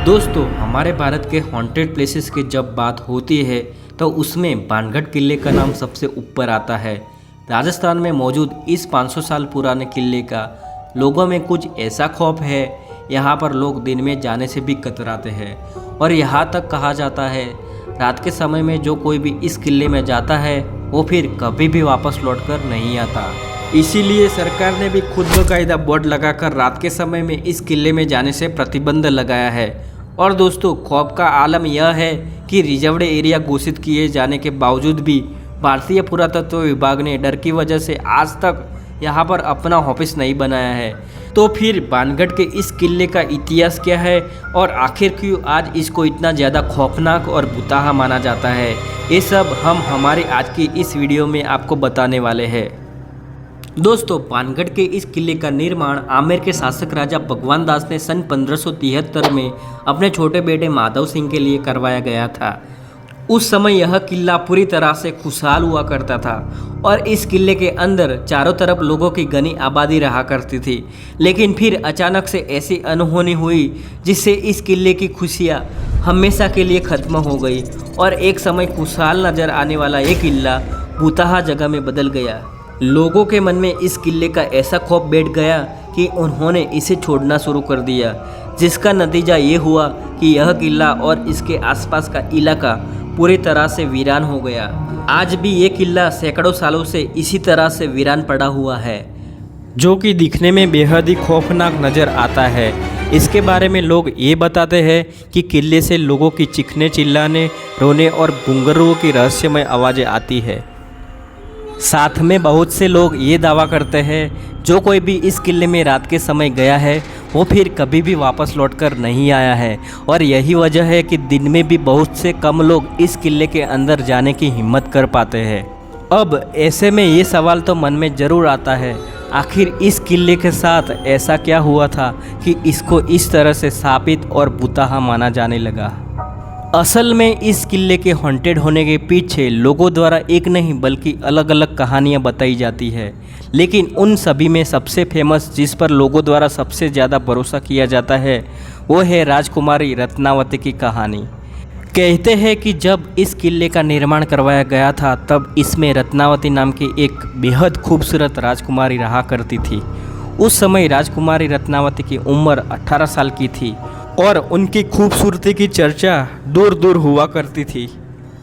दोस्तों, हमारे भारत के हॉन्टेड प्लेसेस की जब बात होती है तो उसमें बाणगढ़ किले का नाम सबसे ऊपर आता है। राजस्थान में मौजूद इस 500 साल पुराने किले का लोगों में कुछ ऐसा खौफ है, यहाँ पर लोग दिन में जाने से भी कतराते हैं और यहाँ तक कहा जाता है रात के समय में जो कोई भी इस किले में जाता है वो फिर कभी भी वापस लौटकर नहीं आता। इसीलिए सरकार ने भी खुद बाकायदा बोर्ड लगाकर रात के समय में इस किले में जाने से प्रतिबंध लगाया है। और दोस्तों, खौफ का आलम यह है कि रिजर्व्ड एरिया घोषित किए जाने के बावजूद भी भारतीय पुरातत्व विभाग ने डर की वजह से आज तक यहाँ पर अपना ऑफिस नहीं बनाया है। तो फिर बाणगढ़ के इस किले का इतिहास क्या है और आखिर क्यों आज इसको इतना ज़्यादा खौफनाक और भुताहा माना जाता है, ये सब हम हमारी आज की इस वीडियो में आपको बताने वाले हैं। दोस्तों, बाणगढ़ के इस किले का निर्माण आमेर के शासक राजा भगवान दास ने सन 1573 में अपने छोटे बेटे माधव सिंह के लिए करवाया गया था। उस समय यह किला पूरी तरह से खुशहाल हुआ करता था और इस किले के अंदर चारों तरफ लोगों की घनी आबादी रहा करती थी। लेकिन फिर अचानक से ऐसी अनहोनी हुई जिससे इस किले की खुशियाँ हमेशा के लिए ख़त्म हो गई और एक समय खुशहाल नज़र आने वाला ये किला भुताहा जगह में बदल गया। लोगों के मन में इस किले का ऐसा खौफ बैठ गया कि उन्होंने इसे छोड़ना शुरू कर दिया, जिसका नतीजा ये हुआ कि यह किला और इसके आसपास का इलाका पूरी तरह से वीरान हो गया। आज भी ये किला सैकड़ों सालों से इसी तरह से वीरान पड़ा हुआ है, जो कि दिखने में बेहद ही खौफनाक नज़र आता है। इसके बारे में लोग ये बताते हैं कि किले से लोगों की चीखने, चिल्लाने, रोने और घुंघरुओं की रहस्यमय आवाज़ें आती है। साथ में बहुत से लोग ये दावा करते हैं जो कोई भी इस किले में रात के समय गया है वो फिर कभी भी वापस लौटकर नहीं आया है और यही वजह है कि दिन में भी बहुत से कम लोग इस किले के अंदर जाने की हिम्मत कर पाते हैं। अब ऐसे में ये सवाल तो मन में ज़रूर आता है, आखिर इस किले के साथ ऐसा क्या हुआ था कि इसको इस तरह से स्थापित और भुताहा माना जाने लगा। असल में इस किले के हॉन्टेड होने के पीछे लोगों द्वारा एक नहीं बल्कि अलग अलग कहानियां बताई जाती है, लेकिन उन सभी में सबसे फेमस, जिस पर लोगों द्वारा सबसे ज़्यादा भरोसा किया जाता है, वो है राजकुमारी रत्नावती की कहानी। कहते हैं कि जब इस किले का निर्माण करवाया गया था तब इसमें रत्नावती नाम की एक बेहद खूबसूरत राजकुमारी रहा करती थी। उस समय राजकुमारी रत्नावती की उम्र 18 साल की थी और उनकी खूबसूरती की चर्चा दूर दूर हुआ करती थी।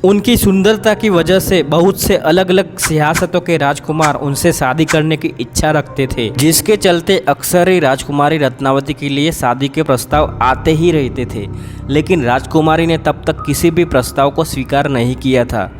उनकी सुंदरता की वजह से बहुत से अलग अलग सियासतों के राजकुमार उनसे शादी करने की इच्छा रखते थे, जिसके चलते अक्सर ही राजकुमारी रत्नावती के लिए शादी के प्रस्ताव आते ही रहते थे। लेकिन राजकुमारी ने तब तक किसी भी प्रस्ताव को स्वीकार नहीं किया था।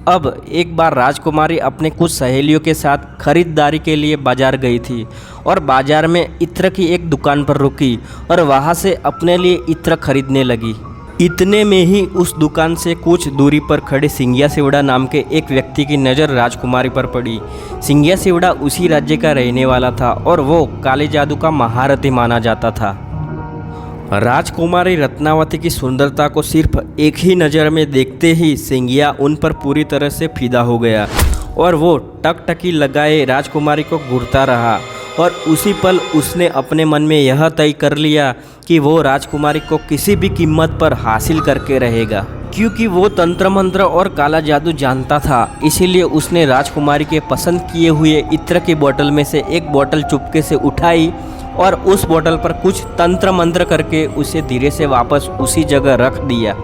अब एक बार राजकुमारी अपने कुछ सहेलियों के साथ खरीदारी के लिए बाजार गई थी और बाजार में इत्र की एक दुकान पर रुकी और वहां से अपने लिए इत्र खरीदने लगी। इतने में ही उस दुकान से कुछ दूरी पर खड़े सिंगिया सेवड़ा नाम के एक व्यक्ति की नज़र राजकुमारी पर पड़ी। सिंगिया सेवड़ा उसी राज्य का रहने वाला था और वो काले जादू का महारथी माना जाता था। राजकुमारी रत्नावती की सुंदरता को सिर्फ एक ही नज़र में देखते ही सिंगिया उन पर पूरी तरह से फिदा हो गया और वो टकटकी लगाए राजकुमारी को घूरता रहा और उसी पल उसने अपने मन में यह तय कर लिया कि वो राजकुमारी को किसी भी कीमत पर हासिल करके रहेगा। क्योंकि वो तंत्र मंत्र और काला जादू जानता था, इसीलिए उसने राजकुमारी के पसंद किए हुए इत्र की बोतल में से एक बोतल चुपके से उठाई और उस बोतल पर कुछ तंत्र मंत्र करके उसे धीरे से वापस उसी जगह रख दिया।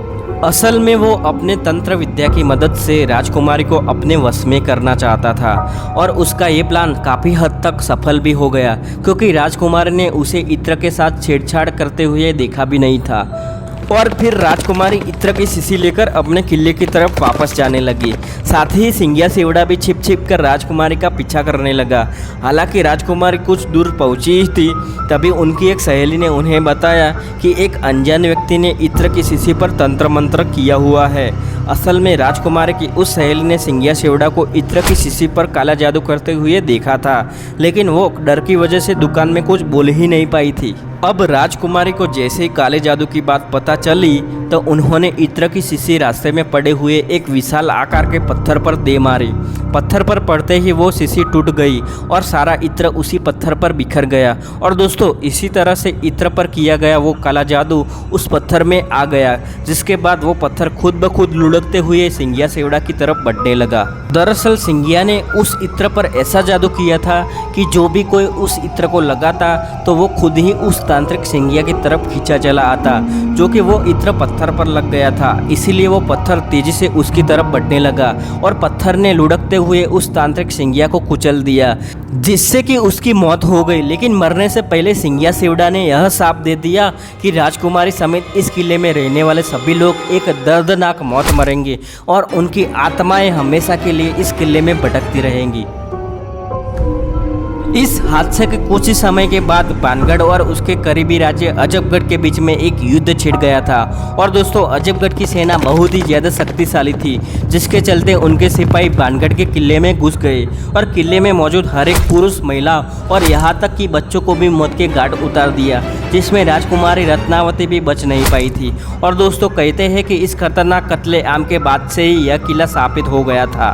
असल में वो अपने तंत्र विद्या की मदद से राजकुमारी को अपने वश में करना चाहता था और उसका ये प्लान काफ़ी हद तक सफल भी हो गया, क्योंकि राजकुमारी ने उसे इत्र के साथ छेड़छाड़ करते हुए देखा भी नहीं था। और फिर राजकुमारी इत्र की शीशी लेकर अपने किले की तरफ वापस जाने लगी। साथ ही सिंगिया सेवड़ा भी छिप छिप कर राजकुमारी का पीछा करने लगा। हालांकि राजकुमारी कुछ दूर पहुंची ही थी, तभी उनकी एक सहेली ने उन्हें बताया कि एक अनजान व्यक्ति ने इत्र की शीशी पर तंत्र मंत्र किया हुआ है। असल में राजकुमारी की उस सहेली ने सिंगिया सेवड़ा को इत्र की शीशी पर काला जादू करते हुए देखा था, लेकिन वो डर की वजह से दुकान में कुछ बोल ही नहीं पाई थी। अब राजकुमारी को जैसे ही काले जादू की बात पता चली तो उन्होंने इत्र की शीशी रास्ते में पड़े हुए एक विशाल आकार के पत्थर पर दे मारी। पत्थर पर पड़ते ही वो शीशी टूट गई और सारा इत्र उसी पत्थर पर बिखर गया। और दोस्तों इसी तरह से इत्र पर किया गया वो काला जादू उस पत्थर में आ गया, जिसके बाद वो पत्थर खुद ब खुद लुढ़कते हुए सिंगिया सेवड़ा की तरफ बढ़ने लगा। दरअसल सिंगिया ने उस इत्र पर ऐसा जादू किया था कि जो भी कोई उस इत्र को लगाता तो वो खुद ही उस तांत्रिक सिंगिया की तरफ खींचा चला आता, जो कि वो इत्र पत्थर पर लग गया था। इसीलिए वो पत्थर तेजी से उसकी तरफ बढ़ने लगा और पत्थर ने लुढ़कते हुए उस तांत्रिक सिंगिया को कुचल दिया, जिससे कि उसकी मौत हो गई। लेकिन मरने से पहले सिंगिया सेवड़ा ने यह साफ दे दिया कि राजकुमारी समेत इस किले में रहने वाले सभी लोग एक दर्दनाक मौत मरेंगे और उनकी आत्माएं हमेशा के लिए इस किले में भटकती रहेंगी। इस हादसे के कुछ ही समय के बाद बानगढ़ और उसके करीबी राज्य अजबगढ़ के बीच में एक युद्ध छिड़ गया था। और दोस्तों अजबगढ़ की सेना बहुत ही ज़्यादा शक्तिशाली थी, जिसके चलते उनके सिपाही बानगढ़ के किले में घुस गए और किले में मौजूद हर एक पुरुष, महिला और यहाँ तक कि बच्चों को भी मौत के घाट उतार दिया, जिसमें राजकुमारी रत्नावती भी बच नहीं पाई थी। और दोस्तों कहते हैं कि इस खतरनाक कत्लेआम के बाद से ही यह किला स्थापित हो गया था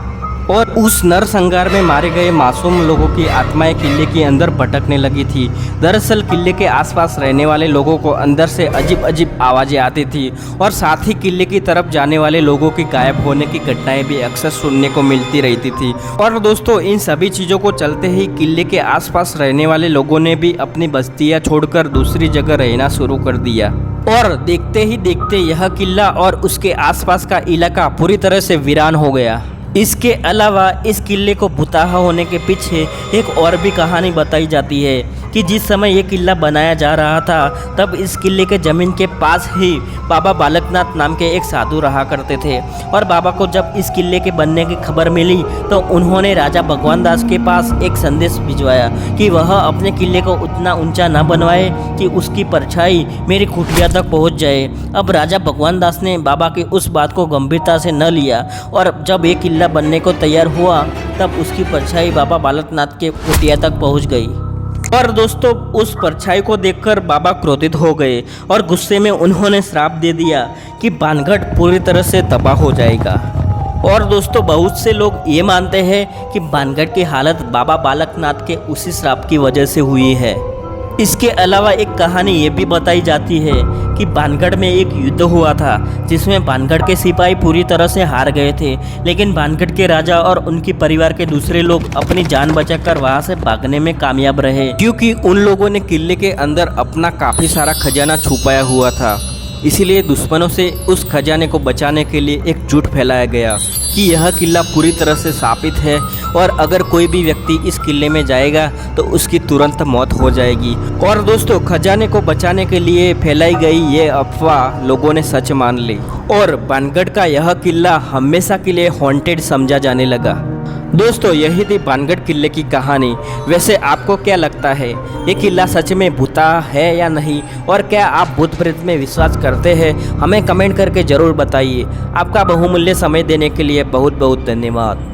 और उस नरसंहार में मारे गए मासूम लोगों की आत्माएं किले के अंदर भटकने लगी थी। दरअसल किले के आसपास रहने वाले लोगों को अंदर से अजीब अजीब आवाज़ें आती थी और साथ ही किले की तरफ जाने वाले लोगों की गायब होने की घटनाएं भी अक्सर सुनने को मिलती रहती थी। और दोस्तों इन सभी चीज़ों को चलते ही किले के आसपास रहने वाले लोगों ने भी अपनी बस्तियाँ छोड़कर दूसरी जगह रहना शुरू कर दिया। और देखते ही देखते यह किला और उसके आसपास का इलाका पूरी तरह से वीरान हो गया। इसके अलावा इस किले को भुताहा होने के पीछे एक और भी कहानी बताई जाती है कि जिस समय ये किला बनाया जा रहा था तब इस किले के ज़मीन के पास ही बाबा बालकनाथ नाम के एक साधु रहा करते थे। और बाबा को जब इस किले के बनने की खबर मिली तो उन्होंने राजा भगवान दास के पास एक संदेश भिजवाया कि वह अपने किले को उतना ऊंचा न बनवाए कि उसकी परछाई मेरी कुटिया तक पहुंच जाए। अब राजा भगवान दास ने बाबा की उस बात को गंभीरता से न लिया और जब ये किला बनने को तैयार हुआ तब उसकी परछाई बाबा बालकनाथ के कुटिया तक पहुंच गई। और दोस्तों उस परछाई को देखकर बाबा क्रोधित हो गए और गुस्से में उन्होंने श्राप दे दिया कि बानगढ़ पूरी तरह से तबाह हो जाएगा। और दोस्तों बहुत से लोग ये मानते हैं कि बानगढ़ की हालत बाबा बालकनाथ के उसी श्राप की वजह से हुई है। इसके अलावा एक कहानी ये भी बताई जाती है कि बानगढ़ में एक युद्ध हुआ था जिसमें बानगढ़ के सिपाही पूरी तरह से हार गए थे, लेकिन बानगढ़ के राजा और उनके परिवार के दूसरे लोग अपनी जान बचाकर वहां से भागने में कामयाब रहे, क्योंकि उन लोगों ने किले के अंदर अपना काफ़ी सारा खजाना छुपाया हुआ था। इसीलिए दुश्मनों से उस खजाने को बचाने के लिए एक झूठ फैलाया गया कि यह किला पूरी तरह से स्थापित है और अगर कोई भी व्यक्ति इस किले में जाएगा तो उसकी तुरंत मौत हो जाएगी। और दोस्तों खजाने को बचाने के लिए फैलाई गई ये अफवाह लोगों ने सच मान ली और बानगढ़ का यह किला हमेशा के लिए हॉन्टेड समझा जाने लगा। दोस्तों यही थी बानगढ़ किले की कहानी। वैसे आपको क्या लगता है, ये किला सच में भूता है या नहीं, और क्या आप भूत प्रेत में विश्वास करते हैं? हमें कमेंट करके ज़रूर बताइए। आपका बहुमूल्य समय देने के लिए बहुत बहुत धन्यवाद।